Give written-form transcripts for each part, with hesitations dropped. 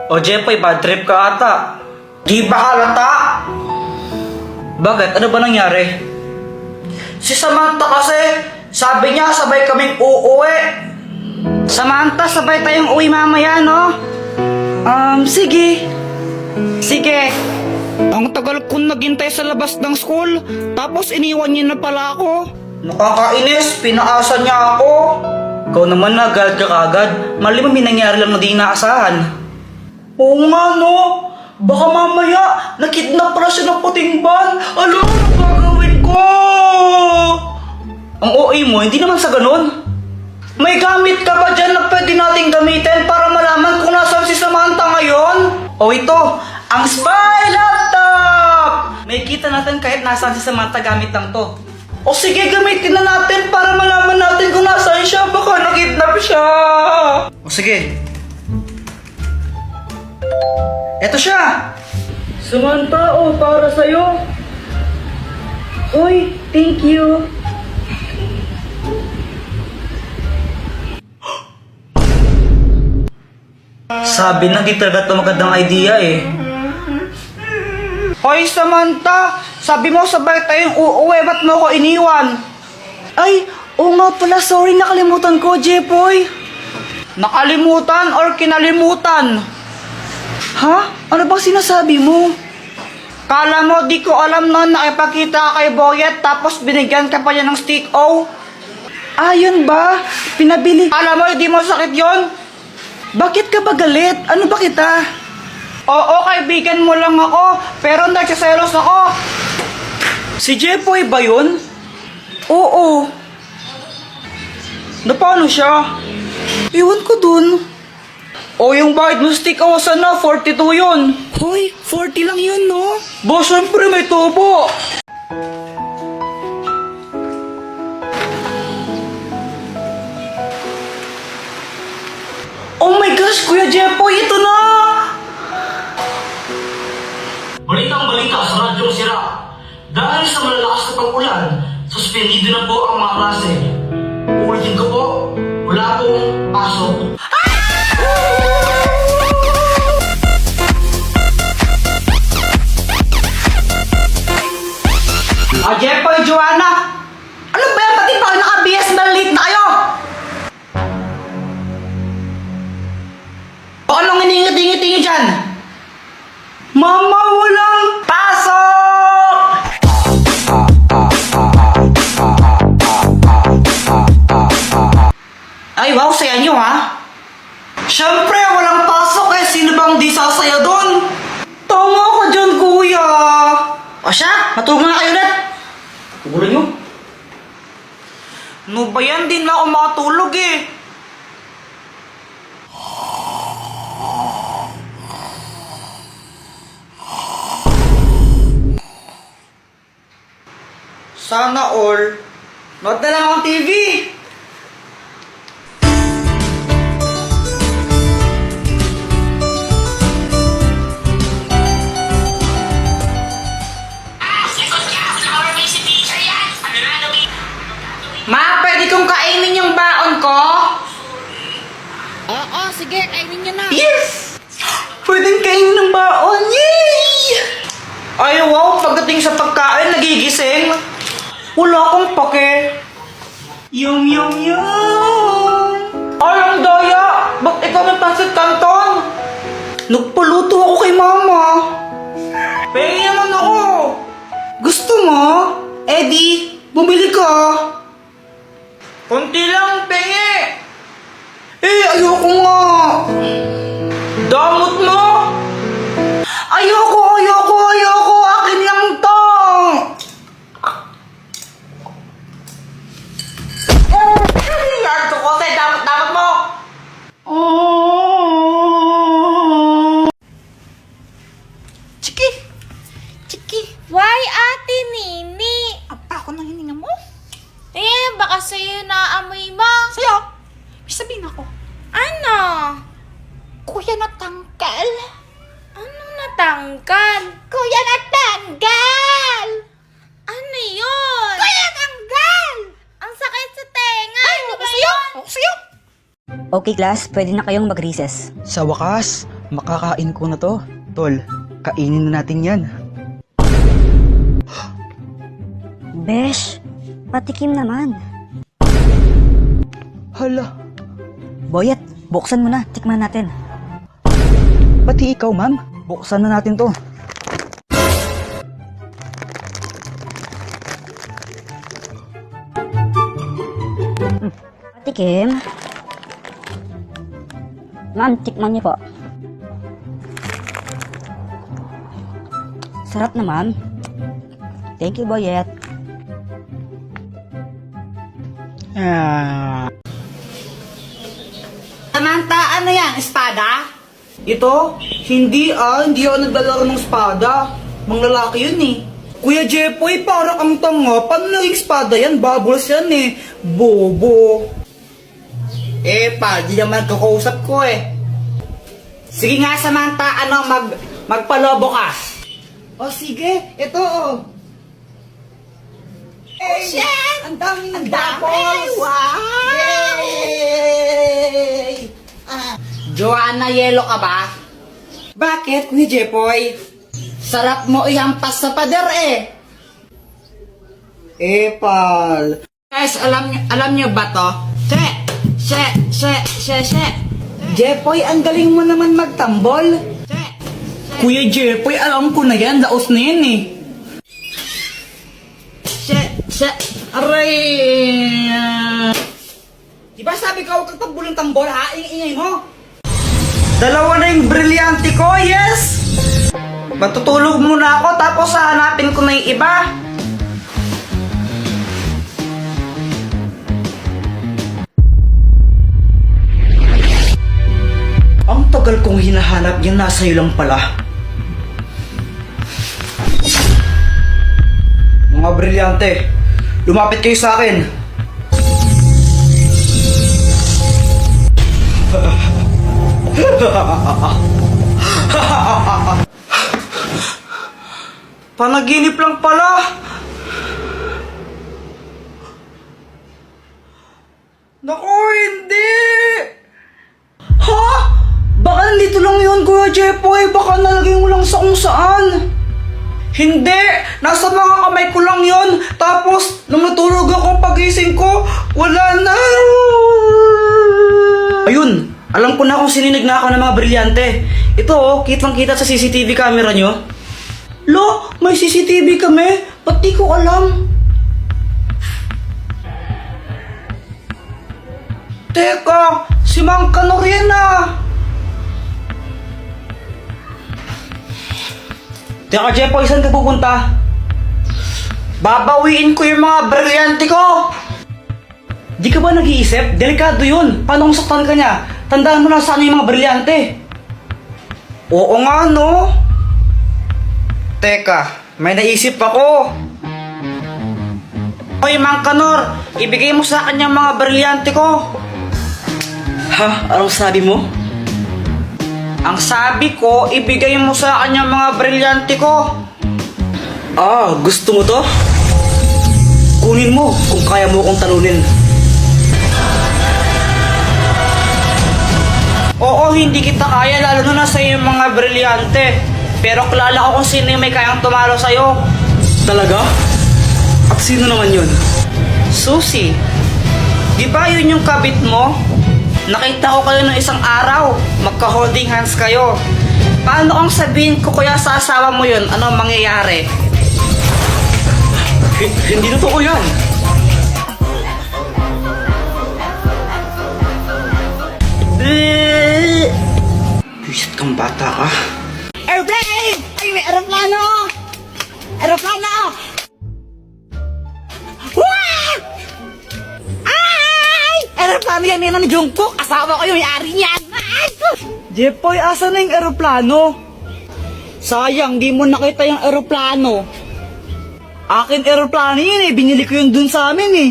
O Jepoy, bad trip ka ata. Di ba halata? Bakit? Ano ba nangyari? Si Samantha kasi, sabi niya sabay kaming uuwi. Samantha, sabay tayong uwi mamaya, no? Sige. Sige. Ang tagal kong naghintay sa labas ng school, tapos iniwan niya na pala ako. Nakakainis, pinaasa niya ako. Ikaw naman nagalit ka kagad. Mali mo may nangyari lang na di inaasahan. Oo nga no, baka mamaya nakidnap pala siya ng puting ban. Ano gagawin ko? Ang OA mo, hindi naman sa ganun. May gamit ka ba dyan na pwede nating gamitin para malaman kung nasaan si Samantha ngayon? O ito, ang spy laptop! May kita natin kahit nasaan si Samantha gamit lang to. O sige, gamitin na natin para malaman natin kung nasaan siya. Baka nakidnap siya. O sige. Eto siya! Samantha, para sa'yo. Uy, thank you. Sabi na di talaga ito magandang idea eh. Hoy Samantha, sabi mo sabay tayong uuwi, ba't mo ko iniwan? Ay, oo nga pala, sorry, nakalimutan ko, Jepoy. Nakalimutan or kinalimutan? Ha? Ano bang sinasabi mo? Kala mo di ko alam noon nakipakita ka kay Boyet tapos binigyan ka pa niya ng stick O? Ah, yun ba? Pinabili. Kala mo hindi mo sakit yon? Bakit ka ba galit? Ano ba kita? Oo, kaibigan mo lang ako, pero nagsiselos ako. Si Jepoy ba yun? Oo. Na paano siya? Iwan ko dun. O yung bayad mo stick o sana, 42 yun. Hoy, 40 lang yun, no? Bo, syempre may tubo. Oh my gosh, Kuya Jepoy, ito na! Balitang-balita sa radyong sira. Dahil sa malalakas na pag-ulan, suspendido na po ang mga klase. Uulitin ko po, wala pong pasok. Jepoy, Joanna! Ano ba yan? Pati pa naka-BS na late na kayo! O anong hiningi-tingi-tingi dyan? Mama, walang pasok! Ay, wow, saya nyo ha? Siyempre, walang pasok eh. Sino bang di sasaya doon? Tama ka dyan, kuya. O siya, matulog na kayo ulit. Tugulan nyo. Ano ba yan? Di na ako makatulog eh. Sana all. Nood na lang ang TV. Ma, pwede kong kainin yung baon ko? Oo, sige, kainin niyo na. Yes! Pwedeng kainin ng baon. Yay! Ay, wow, pagdating sa pagkain, nagigising. Wala akong pake. Yum, yum, yum. Ay, ang daya! Ba't ikaw may pansit canton? Nagpaluto ako kay mama. Pengi naman ako. Gusto mo? Eddie, bumili ka. Kunti lang, pengi. Eh, ayoko nga. Damot mo. Ayoko. Akin lang to. Yarto ko sa'yo, damot mo. Chiki. Why, Ate Nini? Apa ako nang hininga mo? Baka sa'yo naamoy mo. Sa'yo? May sabihin ako. Ano? Kuya natanggal. Anong natanggal? Kuya natanggal! Ano yun? Kuya natanggal! Ang sakit sa tenga. Ay, Ano ba sa'yo? Okay class, pwede na kayong mag-recess. Sa wakas, makakain ko na to. Tol, kainin na natin yan. Besh, patikim naman. Hala, Boyet, buksan mo na, tikman natin. pati ikaw ma'am, buksan na natin to. Patikim. Ma'am, tikman niyo po. Sarap na ma'am. Thank you, Boyet. Samantha, ano yan? Espada? Ito? Hindi ako naglalaro ng espada. Mga lalaki yun eh. Kuya Jepoy, parang ang tanga. Paano naging espada yan? Bubbles yan eh. Bobo. Di naman kakausap ko eh. Sige nga, Samantha, magpalobo ka. O sige, ito oh. Hey, ang daming bubbles. Wow! Yay! Joanna, yelo ka ba? Bakit, Kuya Jepoy? Sarap mo ihampas sa pader eh. Pal. Guys, alam nyo ba to? She. Jepoy, ang galing mo naman magtambol. Kuya Jepoy, alam ko na yan. Laos na yan eh. Aray! Diba sabi ko, huwag kang tambol ng tambol ha? Ingay mo. Dalawa na yung brilyante ko, yes! Matutulog muna ako tapos hahanapin ko na yung iba. Ang tagal kong hinahanap yan, nasa iyo lang pala. Mga brilyante, lumapit kayo sa akin. Panaginip lang pala. Naku, hindi. Ha? Baka nandito lang yun, Kuya Jepoy. Baka nalagay mo lang sa kung saan. Hindi! Nasa mga kamay ko lang yon. Tapos, nung natulog ako pagising ko, wala na. Ayun! Alam ko na kung sininig na ako ng mga brilyante. Ito oh, kitang-kita sa CCTV camera nyo. Lo, may CCTV kami? Ba't di ko alam? Teka, si Mang Kanoriena. Teka, Jepoy, saan ka pupunta? Babawiin ko yung mga brilyante ko! Di ka ba nag-iisip? Delikado yun. Paano kung saktan ka niya? Tandaan mo na saan yung mga brilyante. Oo nga, no? Teka, may naisip ako. Hoy, Mang Kanor, ibigay mo sa akin yung mga brilyante ko. Ha? Anong sabi mo? Ang sabi ko, ibigay mo sa akin yung mga brilyante ko. Ah, gusto mo to? Kunin mo kung kaya mo kong talunin. Oo, hindi kita kaya, lalo na sa yung mga brilyante. Pero kilala ko kung sino yung may kayang tumalo sa'yo. Talaga? At sino naman yun? Susie. Di ba yun yung kabit mo? Nakita ko kayo ng isang araw. Magka-holding hands kayo. Paano kung sabihin ko kaya sa asawa mo yun? Ano ang mangyayari? Hindi totoo yan. Bisit kang bata ka. Airplane! Ay, may aeroplano! Aeroplano! Wow! Ay! Aeroplano yan ni Jungkook. Asawa ko yung may-ari niyan. Ay! Jepoy, asa na yung aeroplano? Sayang, di mo nakita yung aeroplano. Akin aeroplano yun eh, binili ko yun dun sa amin eh.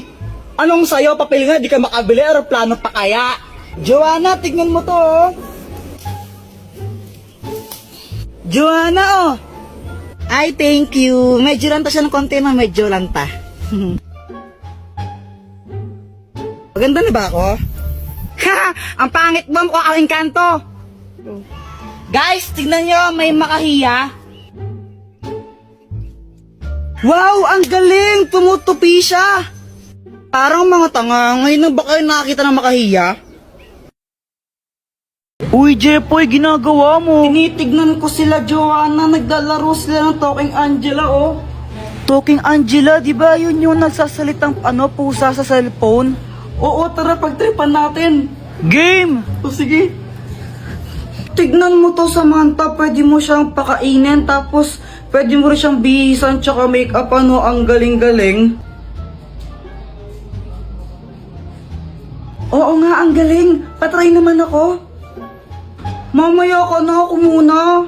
Anong sayo, papel nga, di ka makabili, aeroplano pa kaya? Joanna, tignan mo to oh. Joanna oh. Ay, thank you. Medyo lanta siya ng konti na, medyo lanta. Maganda na ba ako? Ang pangit mo, mukha kang engkanto. Guys, tignan nyo, may makahiya. Wow, ang galing! Tumutupi siya! Parang mga tanga, ngayon na ba kayo nakakita ng makahiya? Uy, Jepoy, ginagawa mo. Tinitignan ko sila, Joanna. Naglalaro sila ng Talking Angela, oh. Talking Angela, di ba yun yung nagsasalitang pusa sa cellphone? Oo, tara, pagtripan natin. Game! O sige. Tignan mo to, Samantha. Pwede mo siyang pakainin, tapos pwede mo rin siyang bihisan, tsaka make-up, ang galing-galing. Oo nga, ang galing. Patry naman ako. Mamaya ka na, ako muna.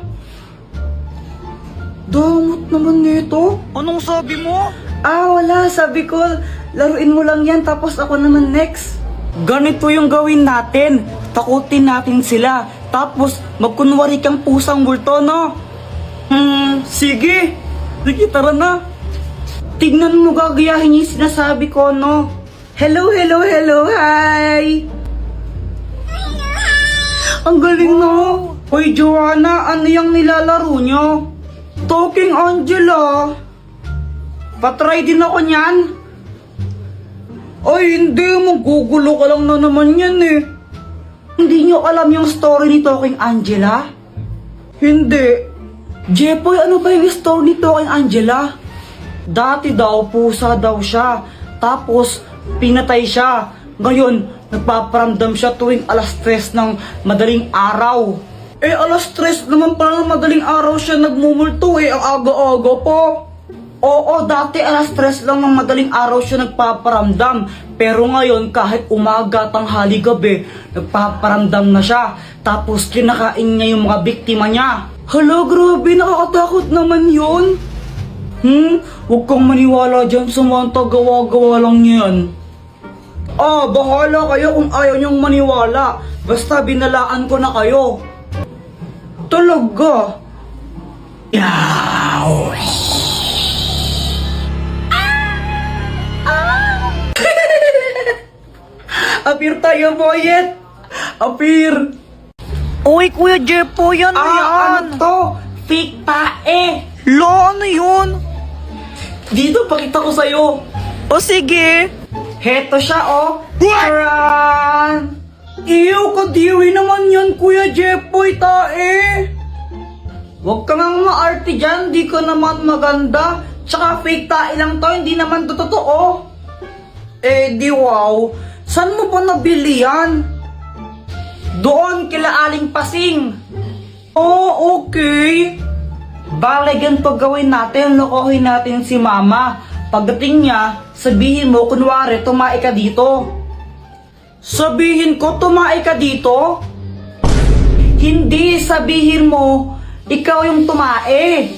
Damot naman nito. Anong sabi mo? Wala. Sabi ko, laruin mo lang yan, tapos ako naman next. Ganito yung gawin natin. Takutin natin sila. Tapos, magkunwari kang pusang multo, no? Sige. Sige, tara na. Tignan mo, gagayahin yung sinasabi ko, no? Hello, hello, hello, hi! Ang galing, no? Hoy, Joanna, ano yung nilalaro nyo? Talking Angela. Patry din ako niyan. Ay, hindi. Magugulo ka lang na naman yan, eh. Hindi nyo alam yung story ni Talking Angela? Hindi. Jepoy, ano ba yung story ni Talking Angela? Dati daw, pusa daw siya. Tapos, pinatay siya. Ngayon, nagpaparamdam siya tuwing alas 3 ng madaling araw. Alas 3 naman pala ng madaling araw siya nagmumulto, ang aga-aga po. Oo, dati alas 3 lang ng madaling araw siya nagpaparamdam. Pero ngayon, kahit umaga, tanghali, gabi, nagpaparamdam na siya. Tapos kinakain niya yung mga biktima niya. Hala, grabe, nakakatakot naman yun. Huwag kang maniwala dyan, Samantha, gawa-gawa lang yan. Bahala kayo kung ayaw niyong maniwala. Basta binalaan ko na kayo. Talaga? Yaw! Apir tayo, Boyet! Apir! Uy, Kuya Jepo, yan na yan! Ano to? Fake pae! Lo, ano yun? Dito, pakita ko sa'yo. O sige. Heto siya, oh. Taran! Iyo, kadiri naman yan, Kuya Jepoy, tae. Huwag ka ngang maarte dyan, di ka naman maganda. Tsaka fake tae lang to, hindi naman to totoo. Di wow. Saan mo pa nabili yan? Doon, kila Aling Pasing. Oh, okay. Bale, ganito gawin natin, lokohin natin si Mama. Pagdating niya, sabihin mo, kunwari, tumae ka dito. Sabihin ko, tumae ka dito? Hindi, sabihin mo, ikaw yung tumae.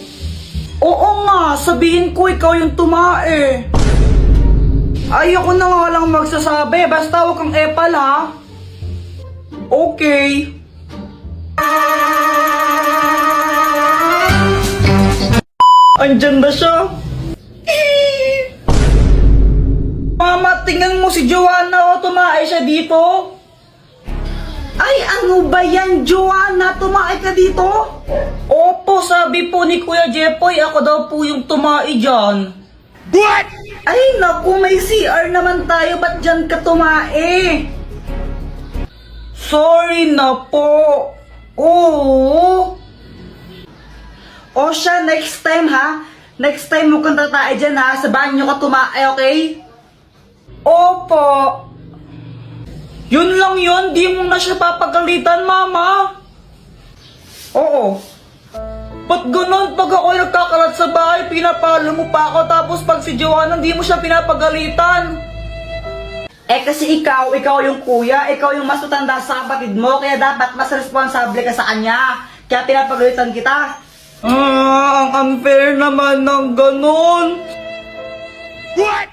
Oo nga, sabihin ko, ikaw yung tumae. Ayoko na nga lang magsasabi, basta huwag kang epal, ha? Okay. Andyan na siya. Mama, tingnan mo si Joanna, tumae siya dito. Ay, ano ba yan, Joanna? Tumae ka dito? Opo, sabi po ni Kuya Jepoy, ako daw po yung tumae dyan. What? Ay, naku, may CR naman tayo, ba't dyan ka tumae? Sorry na po. Oo. O siya, next time ha. Next time mo kang tatae dyan ha. Sa banyo ka tumae, okay? Opo. Yun lang yun. Di mo na siya papagalitan, Mama. Oo. Ba't ganun? Pag ako nagkakalat sa bahay, pinapalo mo pa ako. Tapos pag si Joanna, di mo siya pinapagalitan. Kasi ikaw yung kuya. Ikaw yung mas matanda sa kapatid mo. Kaya dapat mas responsable ka sa kanya. Kaya pinapagalitan kita. Ang unfair naman ng ganun. What?